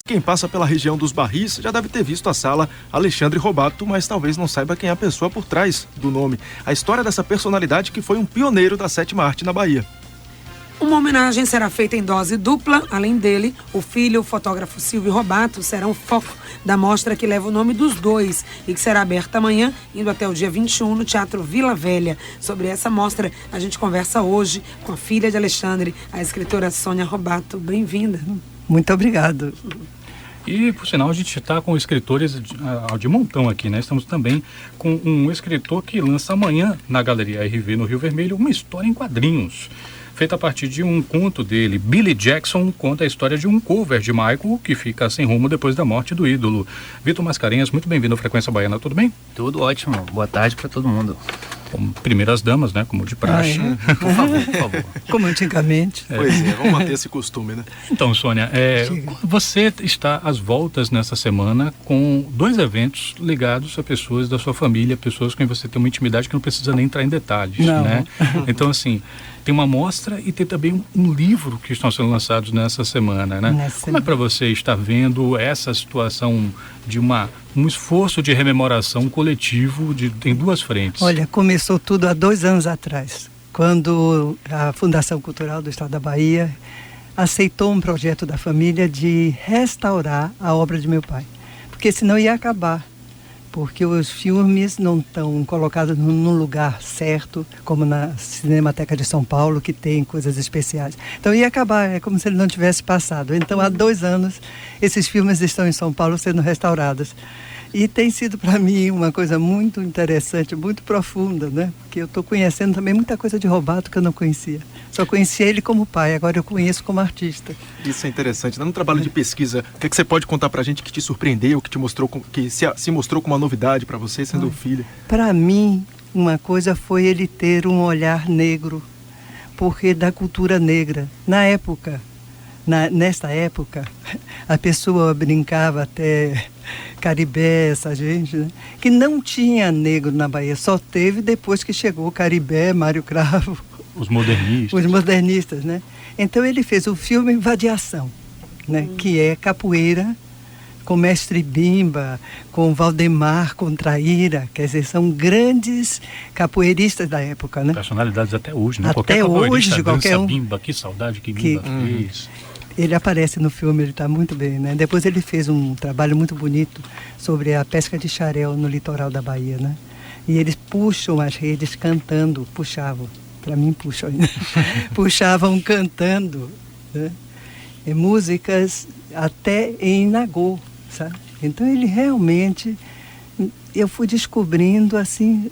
Quem passa pela região dos Barris já deve ter visto a sala Alexandre Robato, mas talvez não saiba quem é a pessoa por trás do nome. A história dessa personalidade que foi um pioneiro da sétima arte na Bahia. Uma homenagem será feita em dose dupla. Além dele, o filho, o fotógrafo Silvio Robato, serão o foco da mostra que leva o nome dos dois e que será aberta amanhã, indo até o dia 21 no Teatro Vila Velha. Sobre essa mostra, a gente conversa hoje com a filha de Alexandre, a escritora Sônia Robato. Bem-vinda. Muito obrigado. E, por sinal, a gente está com escritores de montão aqui, né? Estamos também com um escritor que lança amanhã na Galeria RV no Rio Vermelho uma história em quadrinhos, feita a partir de um conto dele. Billy Jackson conta a história de um cover de Michael que fica sem rumo depois da morte do ídolo. Vitor Mascarenhas, muito bem-vindo à Frequência Baiana, tudo bem? Tudo ótimo, boa tarde para todo mundo. Como primeiras damas, né? Como de praxe. Por favor, por favor. Como antigamente. Pois é, vamos manter esse costume, né? Então, Sônia, você está às voltas nessa semana com 2 eventos ligados a pessoas da sua família, pessoas com quem você tem uma intimidade que não precisa nem entrar em detalhes, não, né? Então, assim, tem uma mostra e tem também um livro que estão sendo lançados nessa semana, né? Como é para você estar vendo essa situação de um esforço de rememoração coletivo em 2 frentes? Olha, começou tudo há 2 anos atrás, quando a Fundação Cultural do Estado da Bahia aceitou um projeto da família de restaurar a obra de meu pai, porque senão ia acabar, porque os filmes não estão colocados num lugar certo, como na Cinemateca de São Paulo, que tem coisas especiais. Então ia acabar, é como se ele não tivesse passado. Então há 2 anos esses filmes estão em São Paulo sendo restaurados. E tem sido para mim uma coisa muito interessante, muito profunda, né? Porque eu estou conhecendo também muita coisa de Robato que eu não conhecia. Só conhecia ele como pai, agora eu conheço como artista. Isso é interessante. No trabalho de pesquisa, o que você pode contar para a gente que te surpreendeu, que te mostrou, que se mostrou como uma novidade para você, sendo filha? Para mim, uma coisa foi ele ter um olhar negro, porque da cultura negra. Nesta época, a pessoa brincava até Caribé, essa gente, né? Que não tinha negro na Bahia, só teve depois que chegou o Caribé, Mário Cravo. Os modernistas. Os modernistas, né? Então ele fez o filme Vadiação, né? Que é capoeira, com Mestre Bimba, com Valdemar, com Traíra, quer dizer, são grandes capoeiristas da época, né? Personalidades até hoje, né? Até hoje, de qualquer um. Bimba, que saudade que Bimba fez. Ele aparece no filme, ele está muito bem, né? Depois ele fez um trabalho muito bonito sobre a pesca de xarel no litoral da Bahia, né? E eles puxam as redes cantando, puxavam, para mim puxam ainda, puxavam cantando, né? E músicas até em Nagô, sabe? Então ele realmente, eu fui descobrindo assim,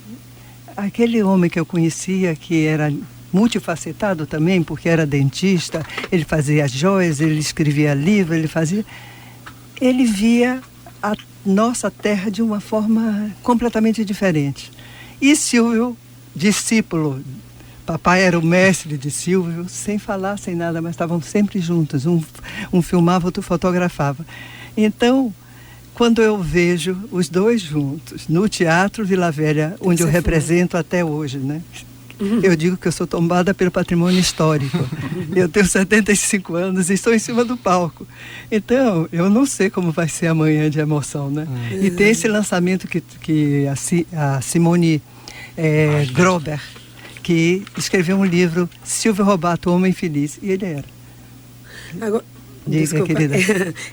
aquele homem que eu conhecia que era multifacetado também, porque era dentista, ele fazia joias, ele escrevia livro, ele via a nossa terra de uma forma completamente diferente. E Silvio, discípulo, papai era o mestre de Silvio, sem falar, sem nada, mas estavam sempre juntos, um filmava, outro fotografava. Então, quando eu vejo os dois juntos no Teatro Vila Velha, onde eu represento até hoje, né? Eu digo que eu sou tombada pelo patrimônio histórico. Eu tenho 75 anos e estou em cima do palco. Então, eu não sei como vai ser amanhã de emoção, né? E tem esse lançamento que a Simone Grober, que escreveu um livro, Silvio Robato, Homem Feliz. E ele era. Agora, diga, desculpa, querida.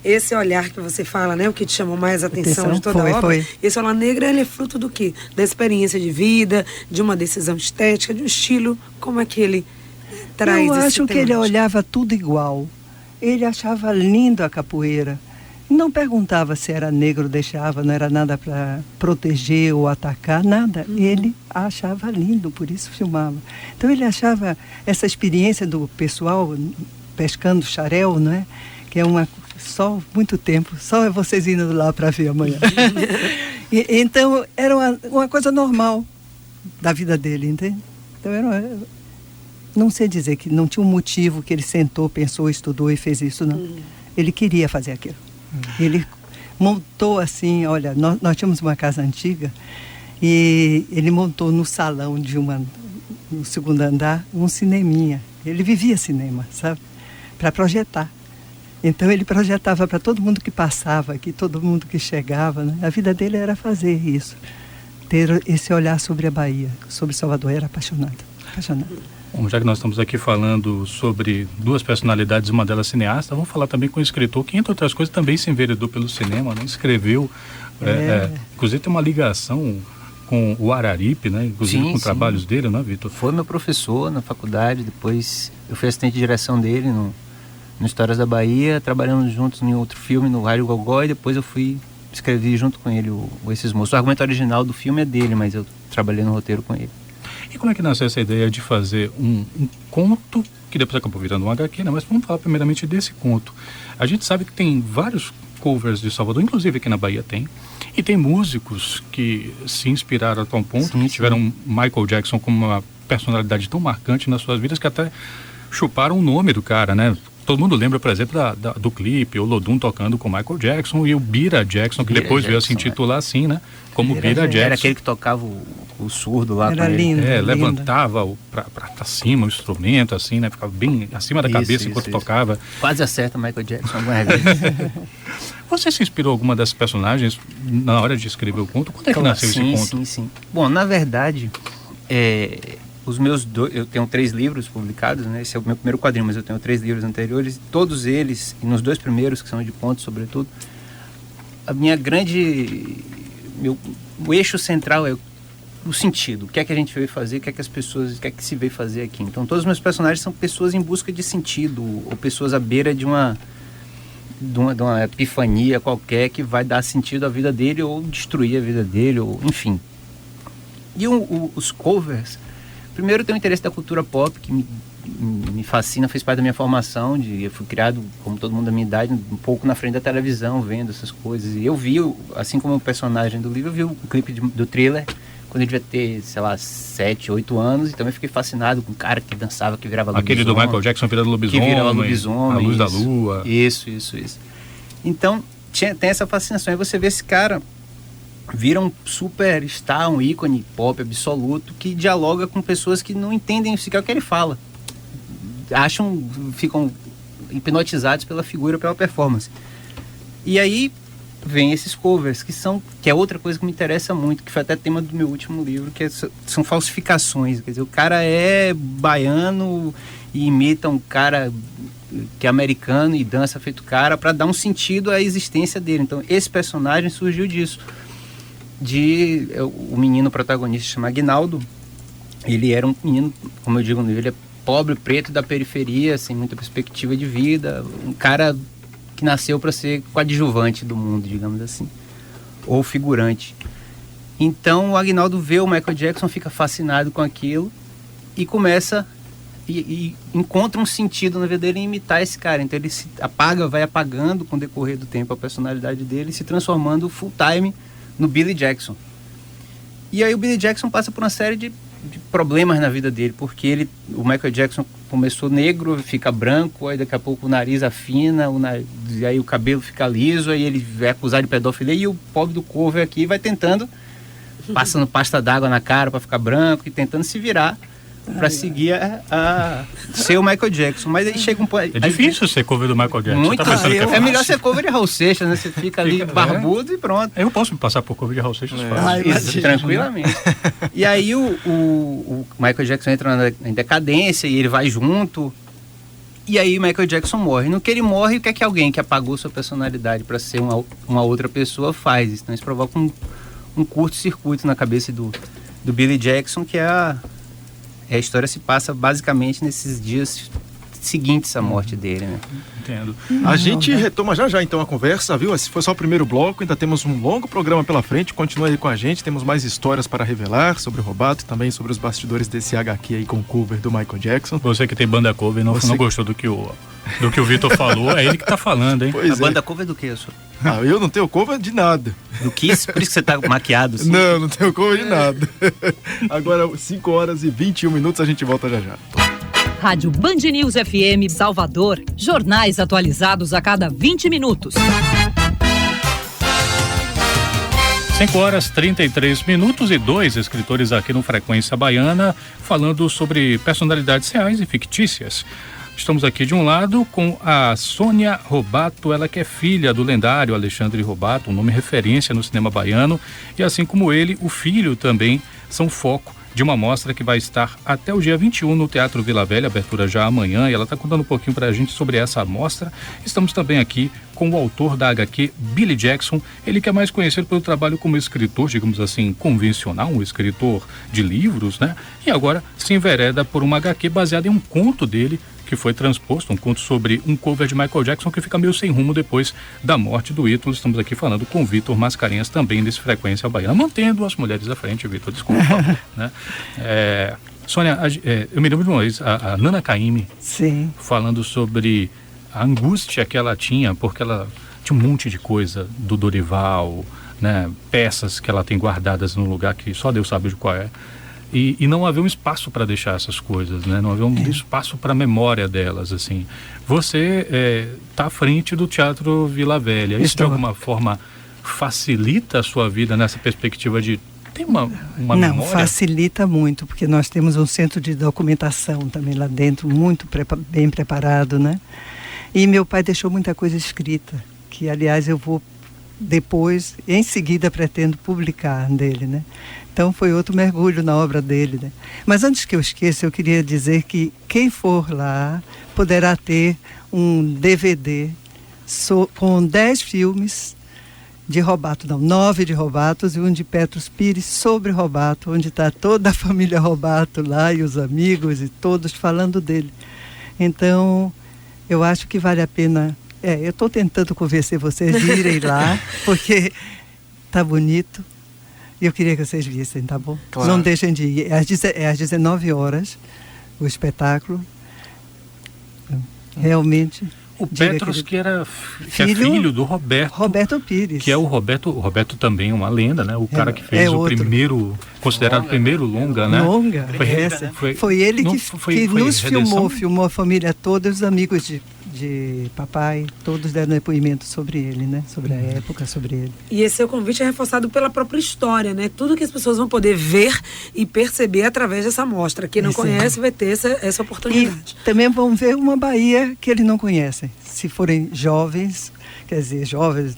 Esse olhar que você fala, né? O que te chamou mais a atenção de toda a obra. Foi. Esse olhar negro, ele é fruto do quê? Da experiência de vida, de uma decisão estética, de um estilo. Como é que ele traz Eu esse acho que ele olhava tudo igual. Ele achava lindo a capoeira. Não perguntava se era negro, deixava, não era nada para proteger ou atacar, nada. Ele achava lindo, por isso filmava. Então ele achava essa experiência do pessoal pescando xarel, né? Que é só muito tempo, só vocês indo lá para ver amanhã. Então era uma coisa normal da vida dele, entende? Então não sei dizer que não tinha um motivo que ele sentou, pensou, estudou e fez isso, não. Ele queria fazer aquilo. Ele montou assim, olha, nós tínhamos uma casa antiga e ele montou no salão no segundo andar, um cineminha. Ele vivia cinema, sabe? Para projetar. Então ele projetava para todo mundo que passava aqui, todo mundo que chegava, né? A vida dele era fazer isso, ter esse olhar sobre a Bahia, sobre Salvador. Era apaixonado. Bom, já que nós estamos aqui falando sobre duas personalidades, uma delas cineasta, vamos falar também com um escritor que, entre outras coisas, também se enveredou pelo cinema, né? Escreveu, inclusive tem uma ligação com o Araripe, né? Inclusive com trabalhos dele, né, Vitor? Foi meu professor na faculdade, depois eu fui assistente de direção dele no Histórias da Bahia, trabalhamos juntos em outro filme, no Rádio Gogó, e depois eu escrevi junto com ele Esses Moços. O argumento original do filme é dele, mas eu trabalhei no roteiro com ele. E como é que nasceu essa ideia de fazer um conto, que depois acabou virando um HQ, né? Mas vamos falar primeiramente desse conto. A gente sabe que tem vários covers de Salvador, inclusive aqui na Bahia tem, e tem músicos que se inspiraram a tal ponto, que tiveram Michael Jackson como uma personalidade tão marcante nas suas vidas que até chuparam o nome do cara, né? Todo mundo lembra, por exemplo, do clipe, o Lodum tocando com Michael Jackson e o Bira Jackson, que depois veio a se intitular assim, né? Como Bira Jackson. Era aquele que tocava o surdo lá. Era lindo. Levantava pra cima o instrumento, assim, né? Ficava bem acima da cabeça enquanto tocava. Quase acerta Michael Jackson algumas vezes. Você se inspirou em alguma dessas personagens na hora de escrever o conto? Quando é que nasceu esse conto? Sim. Bom, na verdade, os meus eu tenho 3 livros publicados, né? Esse é o meu primeiro quadrinho, mas eu tenho 3 livros anteriores. Todos eles, e nos 2 primeiros, que são de contos, sobretudo, o eixo central é o sentido. O que é que a gente veio fazer, o que é que se veio fazer aqui. Então, todos os meus personagens são pessoas em busca de sentido, ou pessoas à beira de uma epifania qualquer que vai dar sentido à vida dele, ou destruir a vida dele, ou enfim. E os covers... Primeiro, tem o interesse da cultura pop, que me fascina, fez parte da minha formação. Eu fui criado, como todo mundo da minha idade, um pouco na frente da televisão, vendo essas coisas. E eu vi, assim como o personagem do livro, eu vi o clipe do Thriller, quando ele devia ter, 7, 8 anos. E também fiquei fascinado com o cara que dançava, que virava lobisomem. Aquele do Michael Jackson virando lobisomem. Que virava lobisomem. A Luz da Lua. Isso. Então, tem essa fascinação. Aí você vê esse cara... vira um superstar, um ícone pop absoluto, que dialoga com pessoas que não entendem sequer o que ele fala. Ficam hipnotizados pela figura, pela performance. E aí vem esses covers, que é outra coisa que me interessa muito, que foi até tema do meu último livro, que são falsificações. Quer dizer, o cara é baiano e imita um cara que é americano e dança feito cara para dar um sentido à existência dele. Então, esse personagem surgiu disso. O menino protagonista se chama Aguinaldo. Ele era um menino, como eu digo no livro, ele é pobre, preto, da periferia, sem muita perspectiva de vida, um cara que nasceu para ser coadjuvante do mundo, digamos assim, ou figurante. Então o Aguinaldo vê o Michael Jackson, fica fascinado com aquilo e começa e encontra um sentido na vida dele em imitar esse cara. Então ele vai apagando com o decorrer do tempo a personalidade dele, se transformando full time no Billy Jackson. E aí o Billy Jackson passa por uma série de problemas na vida dele, porque o Michael Jackson começou negro, fica branco, aí daqui a pouco o nariz afina, e aí o cabelo fica liso, aí ele é acusado de pedofilia, e o pobre do cover aqui vai tentando, passando pasta d'água na cara para ficar branco, e tentando se virar para seguir ser o Michael Jackson. Mas aí chega um ponto... É difícil ser cover do Michael Jackson. Muito. É melhor ser cover de Raul Seixas, né? Você fica ali barbudo e pronto. Eu posso me passar por cover de Raul Seixas fácil. Tranquilamente. E aí o Michael Jackson entra em decadência e ele vai junto. E aí o Michael Jackson morre. No que ele morre, o que é que alguém que apagou sua personalidade para ser uma outra pessoa faz? Então isso provoca um curto-circuito na cabeça do Billy Jackson, que a história se passa basicamente nesses dias seguintes à morte dele, né? Entendo. A gente retoma já então a conversa, viu? Esse foi só o primeiro bloco, ainda temos um longo programa pela frente, continua aí com a gente, temos mais histórias para revelar sobre o Robato e também sobre os bastidores desse HQ aí com o cover do Michael Jackson. Você que tem banda cover e não gostou do que o Vitor falou, é ele que tá falando, hein? Pois banda cover do que, senhor? Eu não tenho cover de nada. Do Kiss? Por isso que você tá maquiado assim? Não tenho cover de nada. Agora, 5h21, a gente volta já já. Rádio Band News FM Salvador. Jornais atualizados a cada 20 minutos. 5h33 e 2 escritores aqui no Frequência Baiana falando sobre personalidades reais e fictícias. Estamos aqui de um lado com a Sônia Robato, ela que é filha do lendário Alexandre Robato, um nome referência no cinema baiano, e assim como ele, o filho também são foco de uma mostra que vai estar até o dia 21 no Teatro Vila Velha, abertura já amanhã, e ela está contando um pouquinho para a gente sobre essa mostra. Estamos também aqui com o autor da HQ, Billy Jackson, ele que é mais conhecido pelo trabalho como escritor, digamos assim, convencional, um escritor de livros, né? E agora se envereda por uma HQ baseada em um conto dele, que foi transposto, um conto sobre um cover de Michael Jackson que fica meio sem rumo depois da morte do ídolo. Estamos aqui falando com o Vitor Mascarenhas, também desse Frequência Baiana, mantendo as mulheres à frente, Vitor, desculpa. Né? Sônia, eu me lembro de uma vez, a Nana Caymmi, Sim. falando sobre a angústia que ela tinha, porque ela tinha um monte de coisa do Dorival, né? Peças que ela tem guardadas num lugar que só Deus sabe de qual é. E não havia um espaço para deixar essas coisas, né? Não havia um espaço para a memória delas, assim. Você está à frente do Teatro Vila Velha. Isso de alguma forma facilita a sua vida nessa perspectiva de ter uma memória? Não, facilita muito, porque nós temos um centro de documentação também lá dentro, muito bem preparado, né? E meu pai deixou muita coisa escrita, que aliás eu vou depois, em seguida, pretendo publicar dele, né? Então foi outro mergulho na obra dele, né? Mas antes que eu esqueça, eu queria dizer que quem for lá poderá ter um DVD com 10 filmes de Robato, 9 de Robatos e um de Petros Pires sobre Robato, onde está toda a família Robato lá e os amigos e todos falando dele. Então, eu acho que vale a pena. Eu estou tentando convencer vocês de irem lá, porque tá bonito. E eu queria que vocês vissem, tá bom? Claro. Não deixem de ir. É às 19 horas o espetáculo. Realmente. O Petros, que é filho do Roberto. Roberto Pires. Que é o Roberto também, uma lenda, né? O cara que fez o primeiro, considerado o primeiro longa, né? Longa. Foi ele que nos filmou a família toda, os amigos de papai, todos deram depoimento sobre ele, né? Sobre a época, sobre ele. E esse seu convite é reforçado pela própria história, né? Tudo que as pessoas vão poder ver e perceber através dessa mostra. Quem não conhece vai ter essa oportunidade. E também vão ver uma Bahia que eles não conhecem. Se forem jovens, quer dizer, jovens...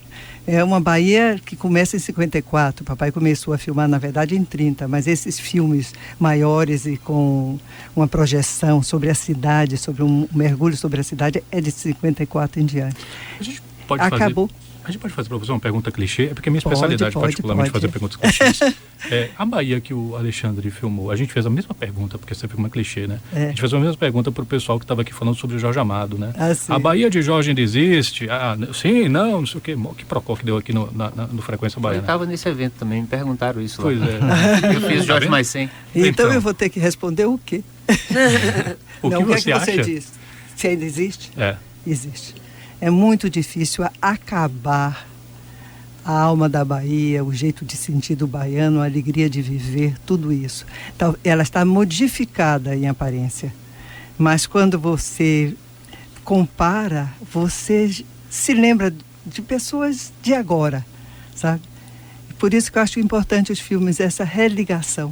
É uma Bahia que começa em 54. Papai começou a filmar, na verdade, em 30. Mas esses filmes maiores e com uma projeção sobre a cidade, sobre um mergulho sobre a cidade, é de 54 em diante. A gente pode fazer para você uma pergunta clichê? É porque a minha especialidade, particularmente, fazer perguntas clichês. A Bahia que o Alexandre filmou, a gente fez a mesma pergunta, porque você filma clichê, né? A gente fez a mesma pergunta para o pessoal que estava aqui falando sobre o Jorge Amado, né? A Bahia de Jorge ainda existe? Sim, não sei o quê. Que procó que deu aqui no Frequência Baiana. Eu estava nesse evento também, me perguntaram isso lá. Pois é. Eu fiz Jorge mais 100. Então eu vou ter que responder o quê? O que você acha? Você diz? Se ainda existe? Existe. É muito difícil acabar a alma da Bahia, o jeito de sentir do baiano, a alegria de viver, tudo isso. Então, ela está modificada em aparência. Mas quando você compara, você se lembra de pessoas de agora, sabe? Por isso que eu acho importante os filmes, essa religação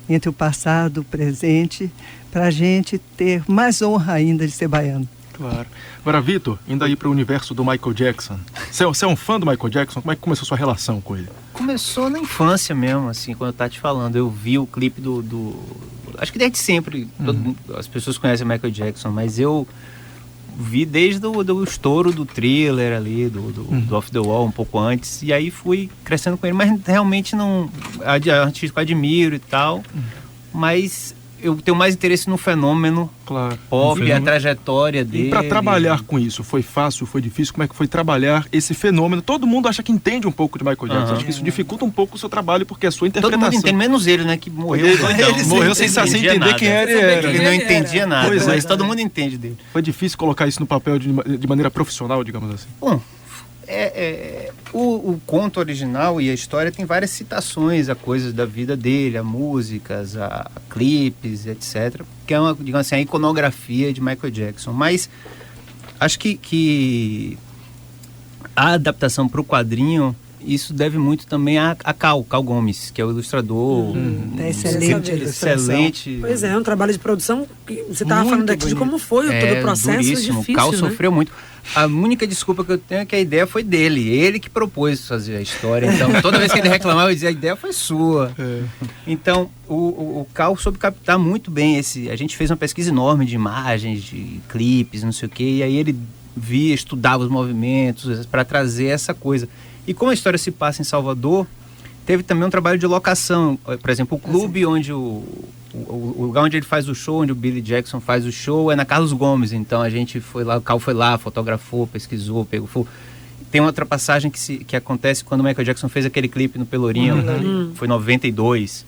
entre o passado e o presente, para a gente ter mais honra ainda de ser baiano. Claro. Agora, Vitor, indo aí para o universo do Michael Jackson. Você é um fã do Michael Jackson? Como é que começou a sua relação com ele? Começou na infância mesmo, assim, quando eu tava te falando. Eu vi o clipe acho que desde sempre, as pessoas conhecem o Michael Jackson, mas eu vi desde o estouro do Thriller ali, do Off the Wall, um pouco antes, e aí fui crescendo com ele, mas realmente não... Artístico admiro e tal, mas... Eu tenho mais interesse no fenômeno pop, a trajetória dele. E para trabalhar com isso, foi fácil, foi difícil? Como é que foi trabalhar esse fenômeno? Todo mundo acha que entende um pouco de Michael Jackson. Acho que isso dificulta um pouco o seu trabalho, porque é a sua interpretação. Todo mundo entende, menos ele, né? Que morreu. Morreu sem entender quem ele era. Ele não entendia nada, mas todo mundo entende dele. Foi difícil colocar isso no papel de maneira profissional, digamos assim? Bom, o conto original e a história tem várias citações a coisas da vida dele, a músicas, a clipes, etc. Que é uma, digamos assim, a iconografia de Michael Jackson. Mas acho que a adaptação para o quadrinho isso deve muito também a Cal Gomes, que é o ilustrador. Excelente. Pois é um trabalho de produção que você estava falando aqui de como foi todo o processo. Duríssimo. Difícil, Cal né? sofreu muito. A única desculpa que eu tenho é que a ideia foi dele. Ele que propôs fazer a história. Então, toda vez que ele reclamava, eu dizia, a ideia foi sua. Então, o Cal soube captar muito bem esse... A gente fez uma pesquisa enorme de imagens, de clipes, não sei o quê. E aí ele via, estudava os movimentos para trazer essa coisa. E como a história se passa em Salvador, teve também um trabalho de locação. Por exemplo, o clube onde o lugar onde ele faz o show, onde o Billy Jackson faz o show, é na Carlos Gomes. Então a gente foi lá, o Cal foi lá, fotografou, pesquisou, pegou fogo. Tem uma outra passagem que acontece quando o Michael Jackson fez aquele clipe no Pelourinho, foi em 92.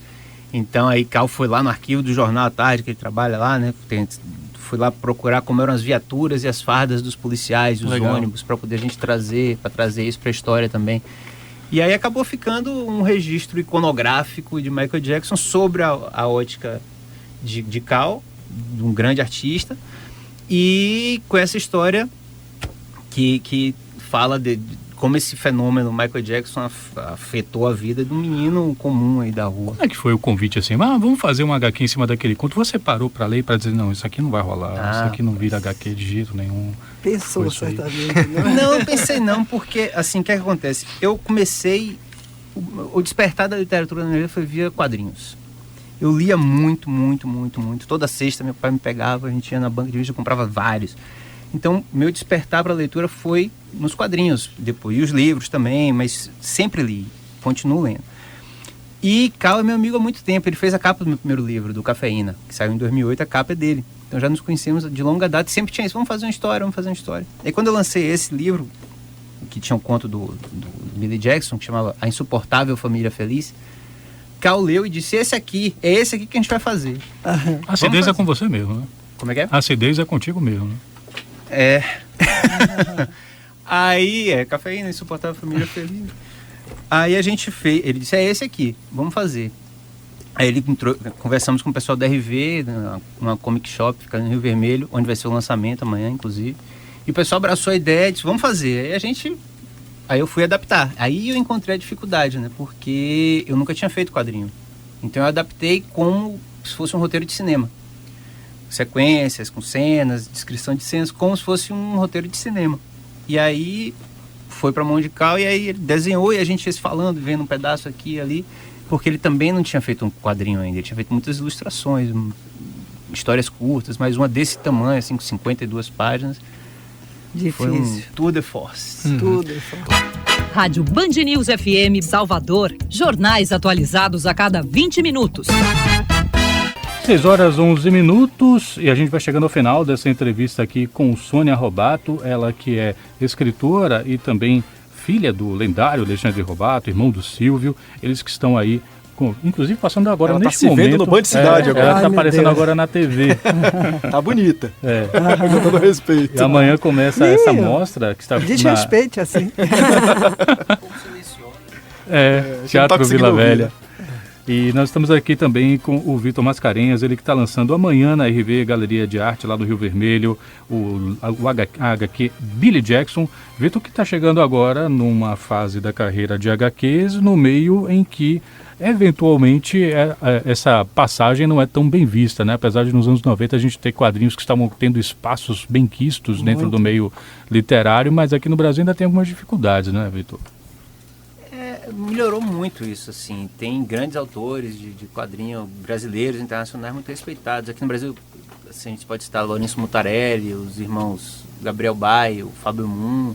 Então aí Cal foi lá no arquivo do Jornal à Tarde, que ele trabalha lá, né? Fui lá procurar como eram as viaturas e as fardas dos policiais, os ônibus, para poder a gente trazer isso para a história também. E aí acabou ficando um registro iconográfico de Michael Jackson sobre a ótica de Cal, de um grande artista, e com essa história que fala de como esse fenômeno Michael Jackson afetou a vida de um menino comum aí da rua. Como é que foi o convite assim? Vamos fazer um HQ em cima daquele conto. Você parou para ler para dizer, não, isso aqui não vai rolar, isso aqui não vira HQ de jeito nenhum. Pensou certamente, Não, pensei não, porque assim, o que acontece? Eu comecei, o despertar da literatura na minha vida foi via quadrinhos. Eu lia muito. Toda sexta meu pai me pegava, a gente ia na banca de revista, eu comprava vários. Então, meu despertar para a leitura foi nos quadrinhos, depois, e os livros também, mas sempre li, continuo lendo. E Cal é meu amigo há muito tempo, ele fez a capa do meu primeiro livro, do Cafeína, que saiu em 2008, a capa é dele. Então já nos conhecemos de longa data e sempre tinha isso, vamos fazer uma história. E quando eu lancei esse livro, que tinha um conto do Billy Jackson, que chamava A Insuportável Família Feliz, Cal leu e disse, é esse aqui que a gente vai fazer. A acidez é com você mesmo, né? Como é que é? A acidez é contigo mesmo, né? Aí, Cafeína, Insuportável Família Feliz. Aí a gente fez, ele disse, é esse aqui, vamos fazer. Aí ele entrou, conversamos com o pessoal da RV, numa comic shop, fica no Rio Vermelho, onde vai ser o lançamento amanhã, inclusive. E o pessoal abraçou a ideia e disse, vamos fazer. Aí eu fui adaptar. Aí eu encontrei a dificuldade, né? Porque eu nunca tinha feito quadrinho. Então eu adaptei como se fosse um roteiro de cinema. Sequências, com cenas, descrição de cenas, como se fosse um roteiro de cinema. E aí foi pra mão de Cal e aí ele desenhou e a gente ia se falando, vendo um pedaço aqui e ali, porque ele também não tinha feito um quadrinho ainda, ele tinha feito muitas ilustrações, histórias curtas, mas uma desse tamanho, assim, com 52 páginas. Difícil. Foi um tour de force. Tour de force. Rádio Band News FM Salvador. Jornais atualizados a cada 20 minutos. 6h11 e a gente vai chegando ao final dessa entrevista aqui com Sônia Robato, ela que é escritora e também filha do lendário Alexandre Robato, irmão do Silvio, eles que estão aí, inclusive passando agora ela neste tá se momento. Vendo no Band Cidade agora. Ela está aparecendo agora na TV. Tá bonita. Com todo respeito. E amanhã começa essa mostra que está Desrespeite assim. Teatro Vila Velha. E nós estamos aqui também com o Vitor Mascarenhas, ele que está lançando amanhã na RV Galeria de Arte, lá do Rio Vermelho, o HQ Billy Jackson. Vitor que está chegando agora numa fase da carreira de HQs, no meio em que, eventualmente, essa passagem não é tão bem vista, né? Apesar de nos anos 90 a gente ter quadrinhos que estavam tendo espaços bem quistos dentro do meio literário, mas aqui no Brasil ainda tem algumas dificuldades, né, Vitor? Melhorou muito isso, assim. Tem grandes autores de quadrinho brasileiros, internacionais, muito respeitados. Aqui no Brasil, assim, a gente pode citar Lourenço Mutarelli, os irmãos Gabriel Bay, o Fábio Moon,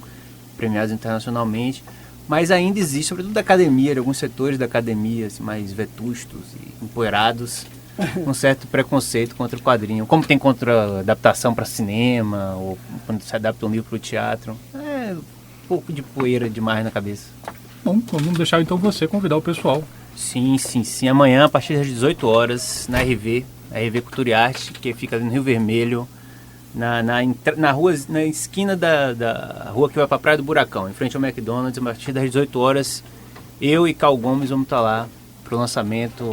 premiados internacionalmente. Mas ainda existe, sobretudo da academia, de alguns setores da academia, assim, mais vetustos e empoeirados, um certo preconceito contra o quadrinho. Como tem contra a adaptação para cinema, ou quando se adapta um livro para o teatro. É um pouco de poeira demais na cabeça. Bom, vamos deixar então você convidar o pessoal. Sim. Amanhã, a partir das 18 horas, na RV Cultura e Arte, que fica ali no Rio Vermelho, na rua, na esquina da rua que vai para a Praia do Buracão, em frente ao McDonald's. A partir das 18 horas, eu e Cal Gomes vamos estar lá para o lançamento,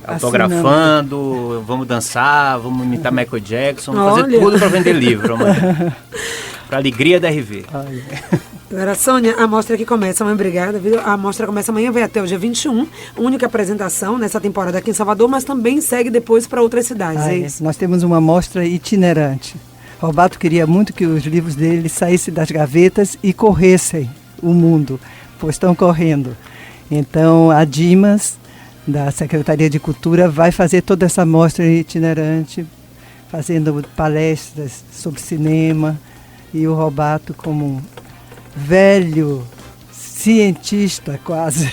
autografando, vamos dançar, vamos imitar Michael Jackson, vamos fazer tudo para vender livro amanhã. Para alegria da RV. Agora, Sônia, a mostra que começa, mãe, obrigada, viu? A mostra começa amanhã, vai até o dia 21, única apresentação nessa temporada aqui em Salvador, mas também segue depois para outras cidades, é isso? Nós temos uma mostra itinerante. Robato queria muito que os livros dele saíssem das gavetas e corressem o mundo, pois estão correndo. Então, a Dimas, da Secretaria de Cultura, vai fazer toda essa mostra itinerante, fazendo palestras sobre cinema, e o Robato como um velho cientista quase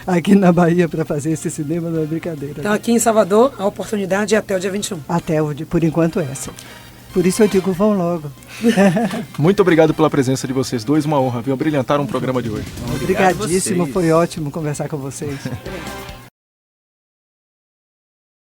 aqui na Bahia para fazer esse cinema, não é brincadeira. Então aqui em Salvador, a oportunidade é até o dia 21. Por enquanto essa. Por isso eu digo, vão logo. Muito obrigado pela presença de vocês dois, uma honra, viu? Brilhantaram o programa de hoje. Obrigadíssimo, foi ótimo conversar com vocês.